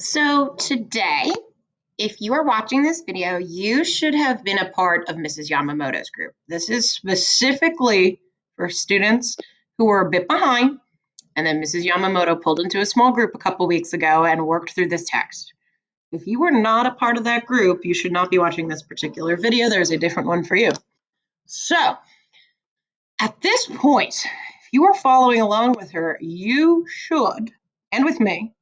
So today, if you are watching this video, you should have been a part of Mrs. Yamamoto's group. This is specifically for students who were a bit behind, and then Mrs. Yamamoto pulled into a small group a couple weeks ago and worked through this text. If you were not a part of that group, you should not be watching this particular video. There's a different one for you. So at this point, if you are following along with her, you should, and with me,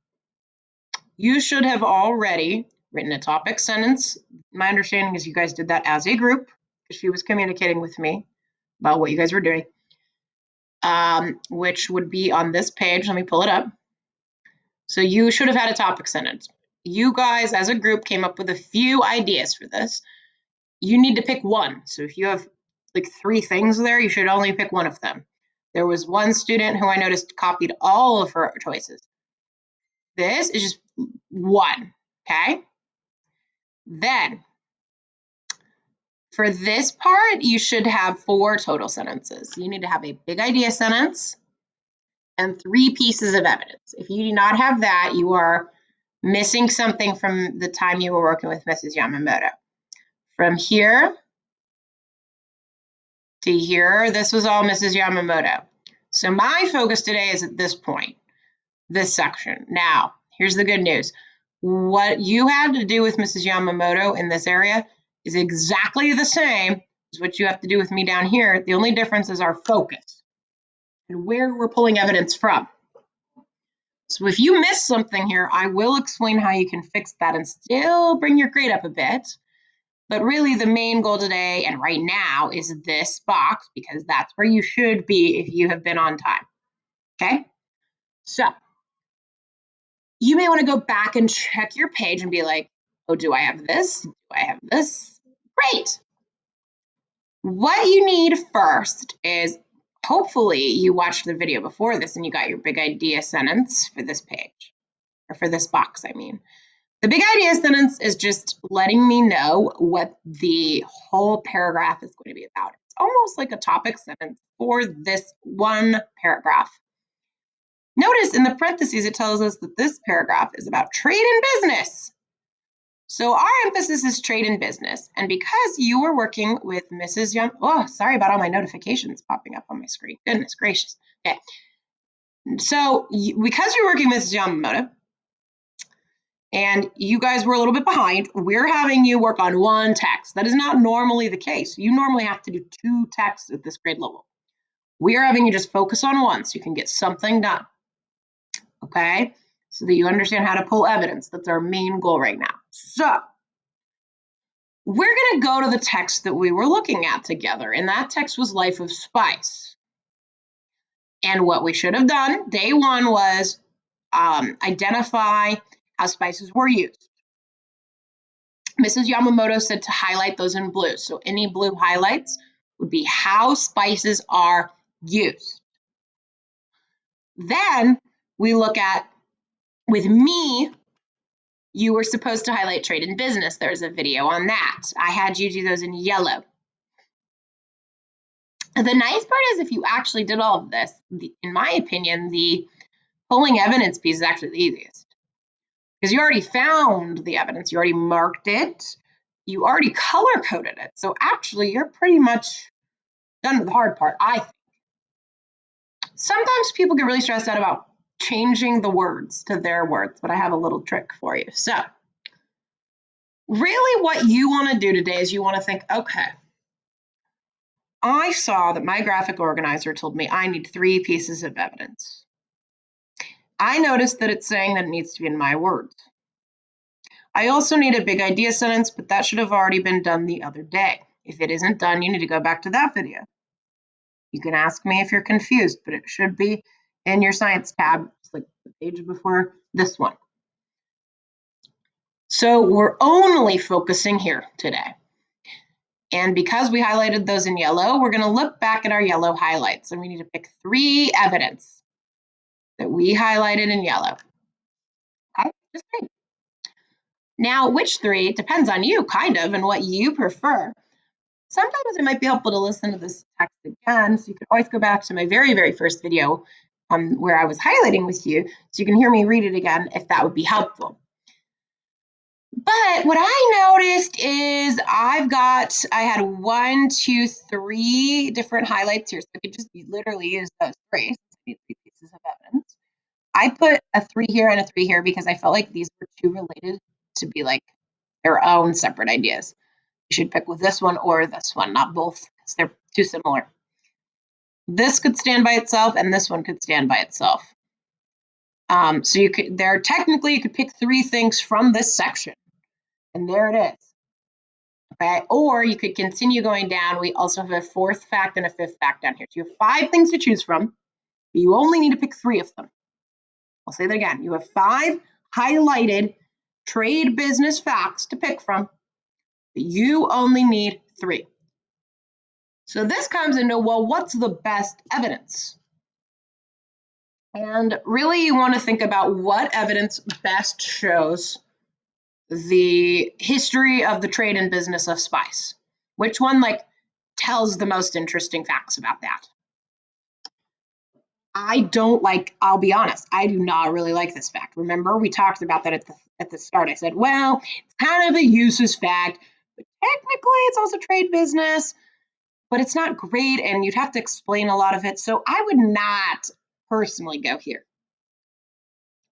you should have already written a topic sentence. My understanding is you guys did that as a group because she was communicating with me about what you guys were doing, which would be on this page. Let me pull it up. So you should have had a topic sentence. You guys as a group came up with a few ideas for this. You need to pick one. So if you have like 3 things there, you should only pick one of them. There was one student who I noticed copied all of her choices. This is just one, okay? Then for this part, you should have 4 total sentences. You need to have a big idea sentence and 3 pieces of evidence. If you do not have that, you are missing something from the time you were working with Mrs. Yamamoto. From here to here, this was all Mrs. Yamamoto. So my focus today is at this point, this section. Now, here's the good news. What you had to do with Mrs. Yamamoto in this area is exactly the same as what you have to do with me down here. The only difference is our focus and where we're pulling evidence from. So if you miss something here, I will explain how you can fix that and still bring your grade up a bit. But really the main goal today and right now is this box because that's where you should be if you have been on time. Okay? So you may want to go back and check your page and be like, oh, do I have this? Do I have this? Great. What you need first is hopefully you watched the video before this and you got your big idea sentence for this page, or for this box, I mean. The big idea sentence is just letting me know what the whole paragraph is going to be about. It's almost like a topic sentence for this one paragraph. Notice in the parentheses, it tells us that this paragraph is about trade and business. So our emphasis is trade and business. And because you were working with Mrs. Young, oh, sorry about all my notifications popping up on my screen. Goodness gracious. Okay. So because you're working with Mrs. Yamamoto, and you guys were a little bit behind, we're having you work on one text. That is not normally the case. You normally have to do 2 texts at this grade level. We are having you just focus on one so you can get something done. Okay? So that you understand how to pull evidence. That's our main goal right now. So we're going to go to the text that we were looking at together, and that text was Life of Spice. And what we should have done, day 1, was identify how spices were used. Mrs. Yamamoto said to highlight those in blue. So any blue highlights would be how spices are used. Then we look at, with me, you were supposed to highlight trade and business. There's a video on that. I had you do those in yellow. The nice part is if you actually did all of this, in my opinion, the pulling evidence piece is actually the easiest. Because you already found the evidence, you already marked it, you already color coded it. So actually you're pretty much done with the hard part, I think. Sometimes people get really stressed out about changing the words to their words, but I have a little trick for you. So really what you want to do today is you want to think, okay, I saw that my graphic organizer told me I need 3 pieces of evidence. I noticed that it's saying that it needs to be in my words. I also need a big idea sentence, but that should have already been done the other day. If it isn't done, you need to go back to that video. You can ask me if you're confused, but it should be in your science tab. It's like the page before this one. So we're only focusing here today. And because we highlighted those in yellow, we're going to look back at our yellow highlights, and we need to pick 3 evidence that we highlighted in yellow. Okay, just 3. Now, which 3 depends on you, kind of, and what you prefer. Sometimes it might be helpful to listen to this text again, so you can always go back to my very, very first video where I was highlighting with you, so you can hear me read it again if that would be helpful. But what I noticed is I had 1, 2, 3 different highlights here. So I could just literally use those three. These pieces of evidence. I put a 3 here and a 3 here because I felt like these were too related to be like their own separate ideas. You should pick with this one or this one, not both, because they're too similar. This could stand by itself, and this one could stand by itself. So you could technically you could pick 3 things from this section, and there it is. Okay, or you could continue going down. We also have a 4th fact and a 5th fact down here. So you have 5 things to choose from, but you only need to pick 3 of them. I'll say that again. You have 5 highlighted trade business facts to pick from, but you only need 3. So this comes into, well, what's the best evidence? And really you want to think about what evidence best shows the history of the trade and business of spice. Which one tells the most interesting facts about that? I'll be honest, I do not really like this fact. Remember, we talked about that at the start. I said, well, it's kind of a useless fact, but technically it's also trade business, but it's not great and you'd have to explain a lot of it. So I would not personally go here.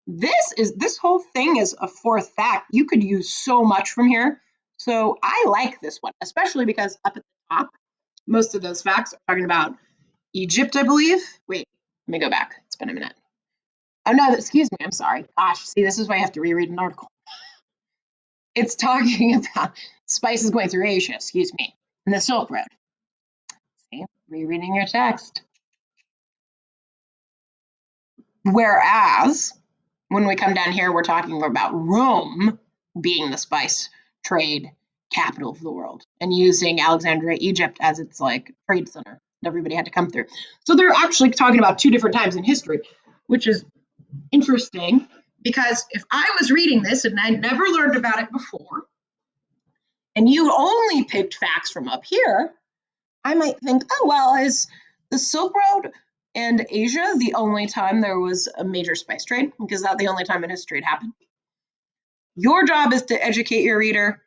This whole thing is a 4th fact. You could use so much from here. So I like this one, especially because up at the top, most of those facts are talking about Egypt, I believe. Wait, let me go back. It's been a minute. Oh no, excuse me, I'm sorry. Gosh, see, this is why I have to reread an article. It's talking about spices going through Asia, excuse me, and the Silk Road. See, rereading your text. Whereas when we come down here, we're talking about Rome being the spice trade capital of the world and using Alexandria, Egypt as its trade center that everybody had to come through. So they're actually talking about 2 different times in history, which is interesting because if I was reading this and I never learned about it before, and you only picked facts from up here, I might think, oh, well, is the Silk Road and Asia the only time there was a major spice trade? Because that's the only time in history it happened. Your job is to educate your reader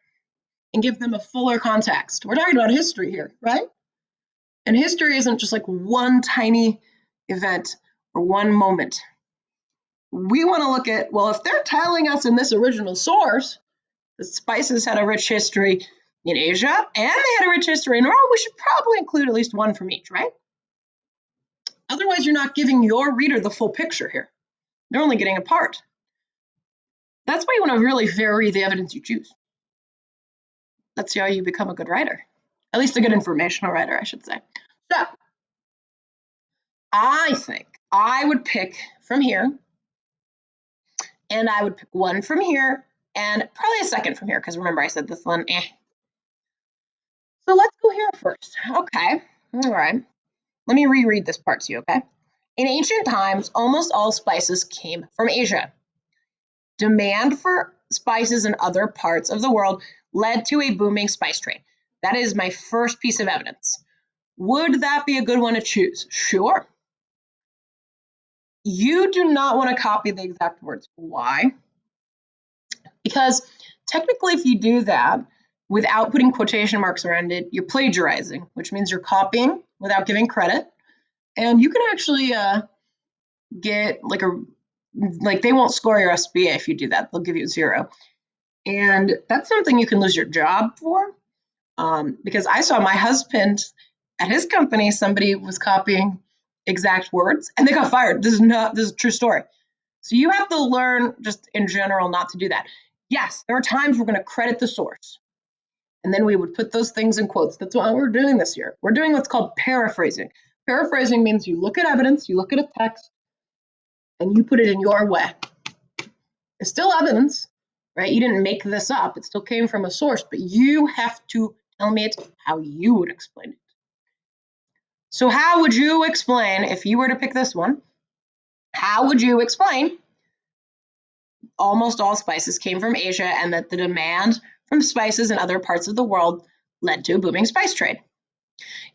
and give them a fuller context. We're talking about history here, right? And history isn't just one tiny event or one moment. We want to look at, well, if they're telling us in this original source the spices had a rich history in Asia and they had a rich history in Rome, we should probably include at least one from each, right? Otherwise, you're not giving your reader the full picture here. They're only getting a part. That's why you want to really vary the evidence you choose. That's how you become a good writer. At least a good informational writer, I should say. So, I think I would pick from here, and I would pick one from here, and probably a second from here, because remember I said this one, So let's go here first. Okay, all right. Let me reread this part to you, okay? In ancient times, almost all spices came from Asia. Demand for spices in other parts of the world led to a booming spice trade. That is my first piece of evidence. Would that be a good one to choose? Sure. You do not want to copy the exact words. Why? Because technically, if you do that without putting quotation marks around it, you're plagiarizing, which means you're copying without giving credit. And you can actually get they won't score your SBA if you do that. They'll give you 0. And that's something you can lose your job for. Because I saw my husband at his company, somebody was copying exact words and they got fired. This is a true story. So you have to learn just in general not to do that. Yes, there are times we're going to credit the source. And then we would put those things in quotes. That's what we're doing this year. We're doing what's called paraphrasing. Paraphrasing means you look at evidence, you look at a text, and you put it in your way. It's still evidence, right? You didn't make this up. It still came from a source, but you have to tell me it how you would explain it. So how would you explain, if you were to pick this one, how would you explain almost all spices came from Asia and that the demand from spices in other parts of the world led to a booming spice trade?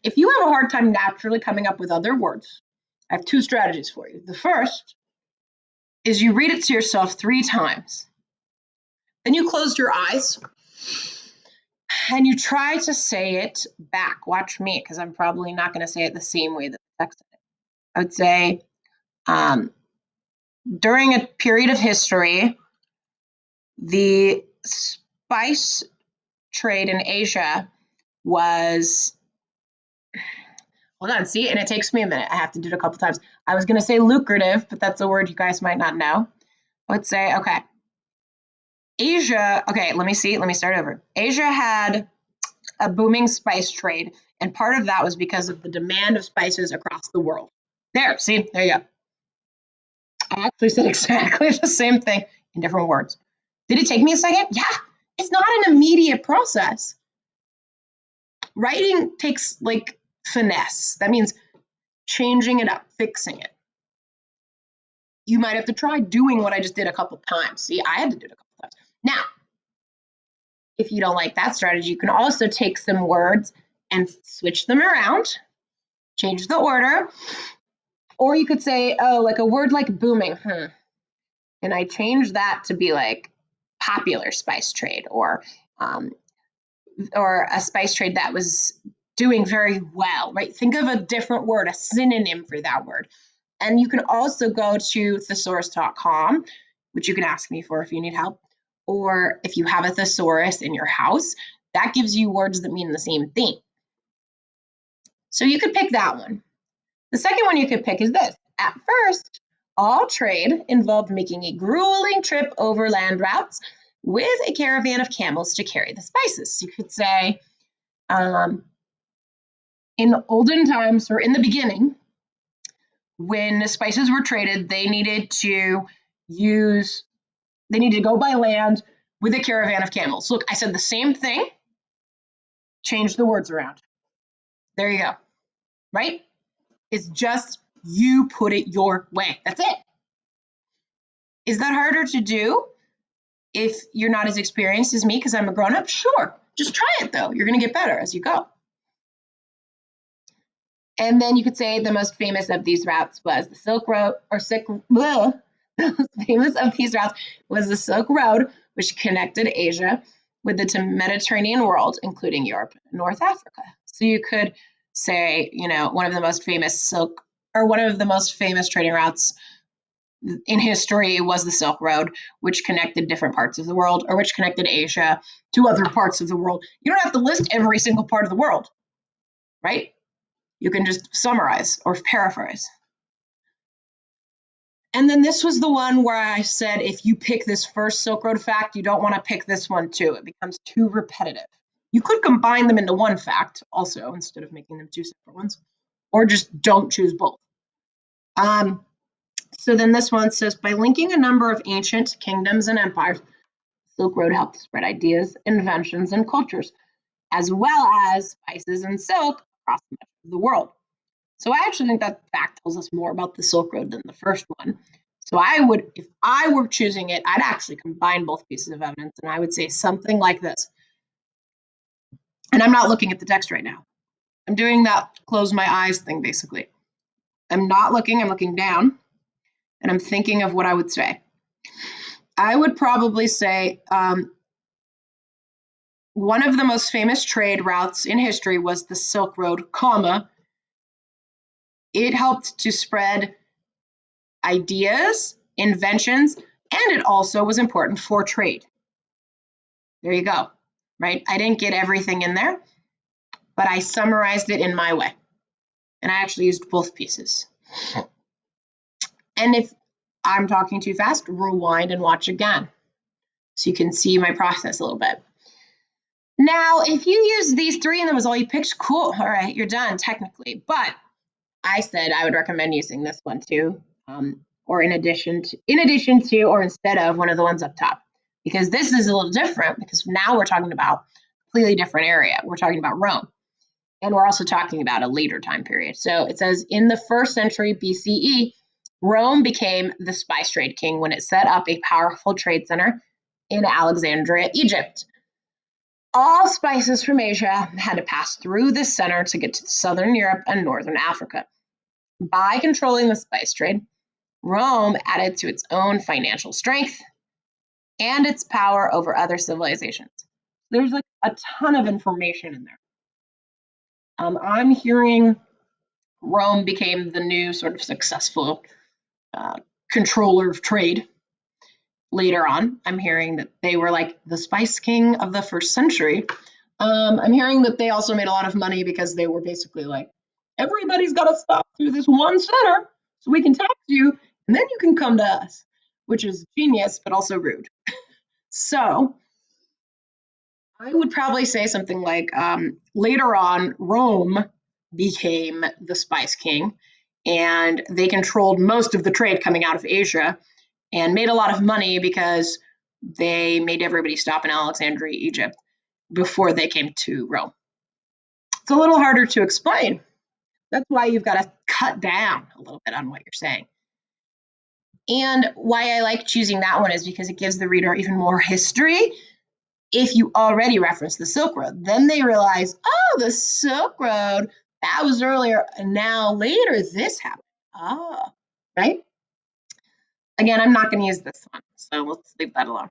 If you have a hard time naturally coming up with other words, I have 2 strategies for you. The first is you read it to yourself 3 times. Then you closed your eyes and you try to say it back. Watch me, because I'm probably not going to say it the same way that the text did. I would say, during a period of history, the spice trade in Asia was, hold on, see, and it takes me a minute. I have to do it a couple times. I was going to say lucrative, but that's a word you guys might not know. I would say, okay, Asia, okay, let me start over. Asia had a booming spice trade, and part of that was because of the demand of spices across the world. There, see, there you go. I actually said exactly the same thing in different words. Did it take me a second? Yeah, it's not an immediate process. Writing takes like finesse. That means changing it up, fixing it. You might have to try doing what I just did a couple times. See, I had to do it a couple times. Now, if you don't like that strategy, you can also take some words and switch them around, change the order, or you could say, oh, like a word like booming, and I change that to be like popular spice trade, or a spice trade that was doing very well, right? Think of a different word, a synonym for that word. And you can also go to thesaurus.com, which you can ask me for if you need help, or if you have a thesaurus in your house, that gives you words that mean the same thing. So you could pick that one. The second one you could pick is this. At first, all trade involved making a grueling trip over land routes with a caravan of camels to carry the spices. You could say, in olden times, or in the beginning, when the spices were traded, they needed to go by land with a caravan of camels. Look, I said the same thing, change the words around. There you go, right? It's just you put it your way. That's it. Is that harder to do if you're not as experienced as me because I'm a grown-up? Sure. Just try it though. You're going to get better as you go. And then you could say the most famous of these routes was the Silk Road, or the most famous of these routes was the Silk Road, which connected Asia with the Mediterranean world, including Europe and North Africa. So you could say, one of the most famous trading routes in history was the Silk Road, which connected different parts of the world, or which connected Asia to other parts of the world. You don't have to list every single part of the world, right? You can just summarize or paraphrase. And then this was the one where I said, if you pick this first Silk Road fact, you don't want to pick this one too. It becomes too repetitive. You could combine them into one fact also, instead of making them two separate ones, or just don't choose both. So then this one says, by linking a number of ancient kingdoms and empires, Silk Road helped spread ideas, inventions, and cultures, as well as spices and silk across much of the world. So I actually think that fact tells us more about the Silk Road than the first one. So if I were choosing it, I'd actually combine both pieces of evidence, and I would say something like this. And I'm not looking at the text right now. I'm doing that close my eyes thing, basically. I'm not looking, I'm looking down, and I'm thinking of what I would say. I would probably say one of the most famous trade routes in history was the Silk Road, comma. It helped to spread ideas, inventions, and it also was important for trade. There you go, right? I didn't get everything in there, but I summarized it in my way. And I actually used both pieces. And if I'm talking too fast, rewind and watch again, so you can see my process a little bit. Now, if you use these three and that was all you picked, cool. All right, you're done technically. But I said I would recommend using this one too, or in addition to, or instead of one of the ones up top, because this is a little different, because now we're talking about a completely different area. We're talking about Rome, and we're also talking about a later time period. So it says, in the 1st century BCE, Rome became the spice trade king when it set up a powerful trade center in Alexandria, Egypt. All spices from Asia had to pass through this center to get to southern Europe and northern Africa. By controlling the spice trade, Rome added to its own financial strength and its power over other civilizations. There's like a ton of information in there. I'm hearing Rome became the new sort of successful controller of trade. Later on, I'm hearing that they were like the spice king of the first century. I'm hearing that they also made a lot of money because they were basically like, everybody's got to stop through this one center so we can tax you, and then you can come to us, which is genius, but also rude. So I would probably say something like later on, Rome became the spice king, and they controlled most of the trade coming out of Asia and made a lot of money because they made everybody stop in Alexandria, Egypt, before they came to Rome. It's a little harder to explain. That's why you've got to cut down a little bit on what you're saying. And why I like choosing that one is because it gives the reader even more history. If you already reference the Silk Road, then they realize, oh, the Silk Road, that was earlier, and now later this happened. Ah, right? Again, I'm not going to use this one, so let's leave that alone.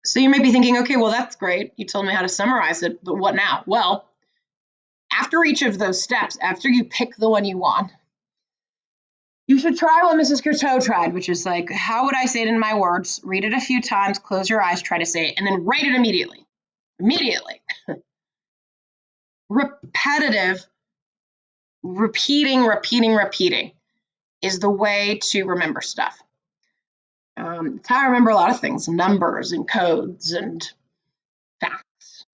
So you may be thinking, okay, well, that's great. You told me how to summarize it, but what now? Well, after each of those steps, after you pick the one you want, you should try what Mrs. Courteau tried, which is like, how would I say it in my words? Read it a few times, close your eyes, try to say it, and then write it immediately. Immediately. Repetitive, repeating is the way to remember stuff. It's how I remember a lot of things, numbers and codes and facts.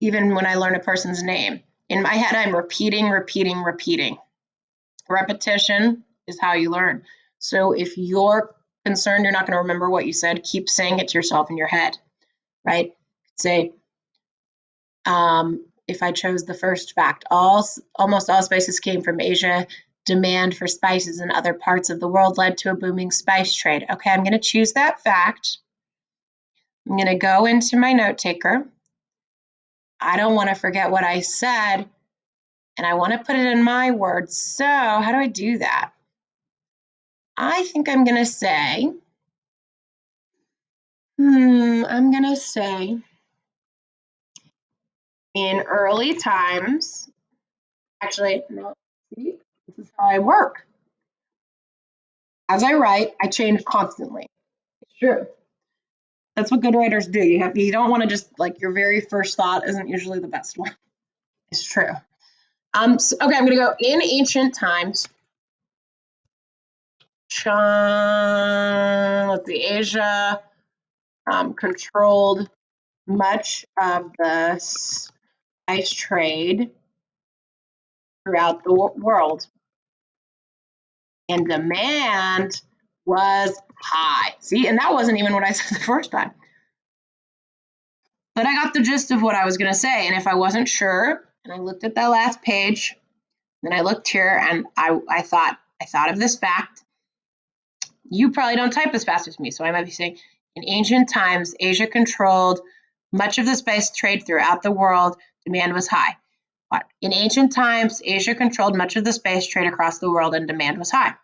Even when I learn a person's name, in my head, I'm repeating. Repetition is how you learn. So if you're concerned you're not going to remember what you said, keep saying it to yourself in your head, right? Say, if I chose the first fact, almost all spices came from Asia. Demand for spices in other parts of the world led to a booming spice trade. Okay, I'm going to choose that fact. I'm going to go into my note taker. I don't want to forget what I said, and I want to put it in my words. So how do I do that? I think I'm going to say, I'm going to say, in early times, actually, no, see, this is how I work. As I write, I change constantly. It's true. That's what good writers do. You don't want to just like your very first thought isn't usually the best one. It's true. So, okay, I'm gonna go in ancient times. Let's see, Asia controlled much of the spice trade throughout the world, and demand was high. See, and that wasn't even what I said the first time. But I got the gist of what I was going to say. And if I wasn't sure, and I looked at that last page, then I looked here and I thought of this fact. You probably don't type as fast as me, so I might be saying, in ancient times, Asia controlled much of the spice trade throughout the world. Demand was high. But in ancient times, Asia controlled much of the spice trade across the world and demand was high.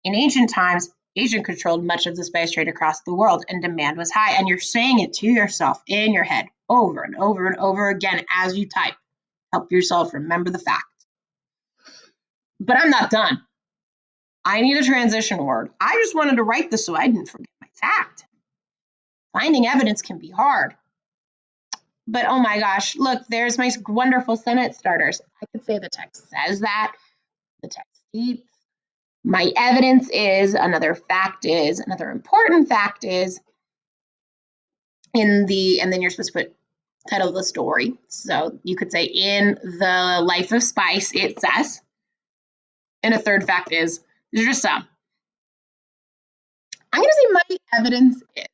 In ancient times, Asia controlled much of the spice trade across the world and demand was high. And you're saying it to yourself in your head over and over and over again as you type. Help yourself remember the fact. But I'm not done. I need a transition word. I just wanted to write this so I didn't forget my fact. Finding evidence can be hard. But oh my gosh, look, there's my wonderful sentence starters. I could say the text says that, the text states. My evidence is, another fact is, another important fact is, and then you're supposed to put title of the story. So you could say, in the life of spice, it says. And a third fact is, there's just some. I'm going to say my evidence is.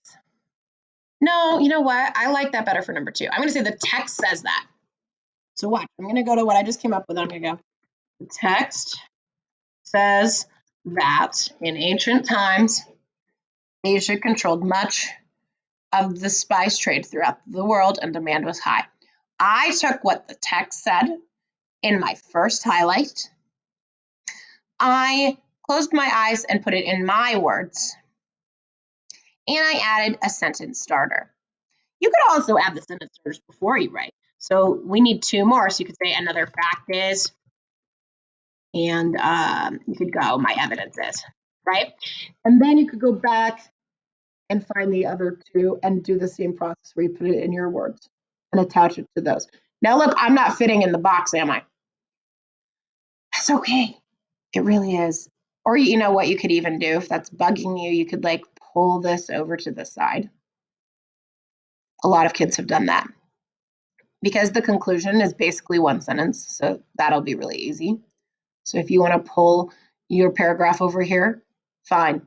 No, you know what? I like that better for number 2. I'm going to say the text says that. So watch. I'm going to go to what I just came up with. I'm going to go, the text says that in ancient times, Asia controlled much of the spice trade throughout the world and demand was high. I took what the text said in my first highlight. I closed my eyes and put it in my words. and I added a sentence starter. You could also add the sentence starters before you write. So we need 2 more. So you could say another fact is, and you could go, my evidence is, right? And then you could go back and find the other 2 and do the same process where you put it in your words and attach it to those. Now look, I'm not fitting in the box, am I? That's okay. It really is. Or you know what you could even do if that's bugging you, you could like pull this over to the side. A lot of kids have done that. Because the conclusion is basically one sentence, so that'll be really easy. So if you want to pull your paragraph over here, fine,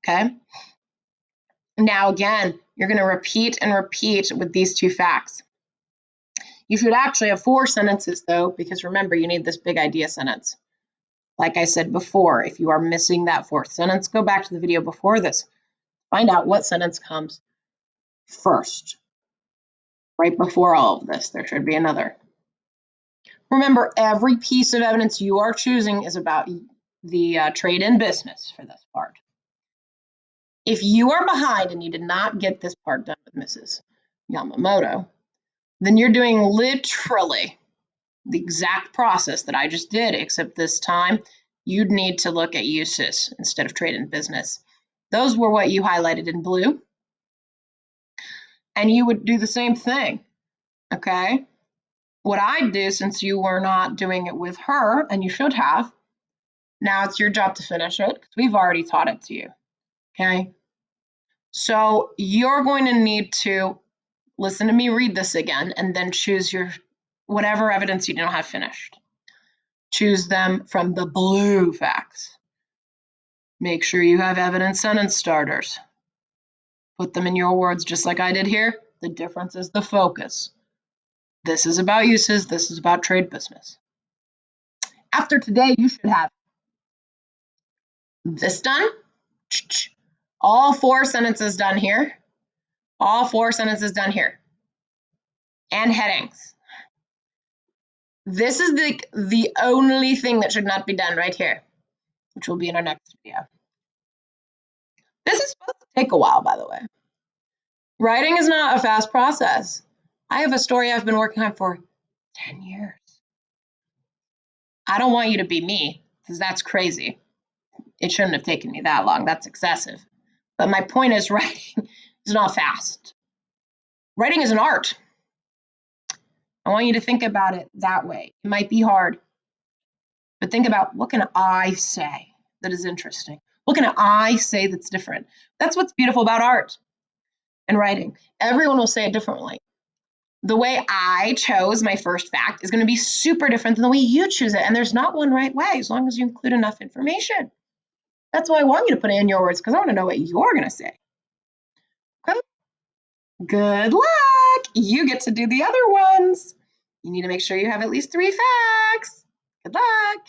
okay? Now again, you're going to repeat and repeat with these 2 facts. You should actually have 4 sentences though, because remember, you need this big idea sentence. Like I said before, if you are missing that 4th sentence, go back to the video before this. Find out what sentence comes first. Right before all of this, there should be another. Remember, every piece of evidence you are choosing is about the trade in business for this part. If you are behind and you did not get this part done with Mrs. Yamamoto, then you're doing literally the exact process that I just did, except this time you'd need to look at uses instead of trade in business. Those were what you highlighted in blue. And you would do the same thing, okay? What I'd do, since you were not doing it with her, and you should have, now it's your job to finish it because we've already taught it to you, okay? So you're going to need to listen to me read this again and then choose your whatever evidence you don't have finished. Choose them from the blue facts. Make sure you have evidence sentence starters. Put them in your words just like I did here. The difference is the focus. This is about uses, this is about trade business. After today, you should have this done, all 4 sentences done here, all 4 sentences done here, and headings. This is the only thing that should not be done right here, which will be in our next video. This is supposed to take a while, by the way. Writing is not a fast process. I have a story I've been working on for 10 years. I don't want you to be me, because that's crazy. It shouldn't have taken me that long. That's excessive. But my point is, writing is not fast. Writing is an art. I want you to think about it that way. It might be hard, but think about, what can I say that is interesting? What can I say that's different? That's what's beautiful about art and writing. Everyone will say it differently. The way I chose my first fact is going to be super different than the way you choose it. And there's not one right way as long as you include enough information. That's why I want you to put it in your words, because I want to know what you're going to say. Okay? Good luck. You get to do the other ones. You need to make sure you have at least 3 facts. Good luck.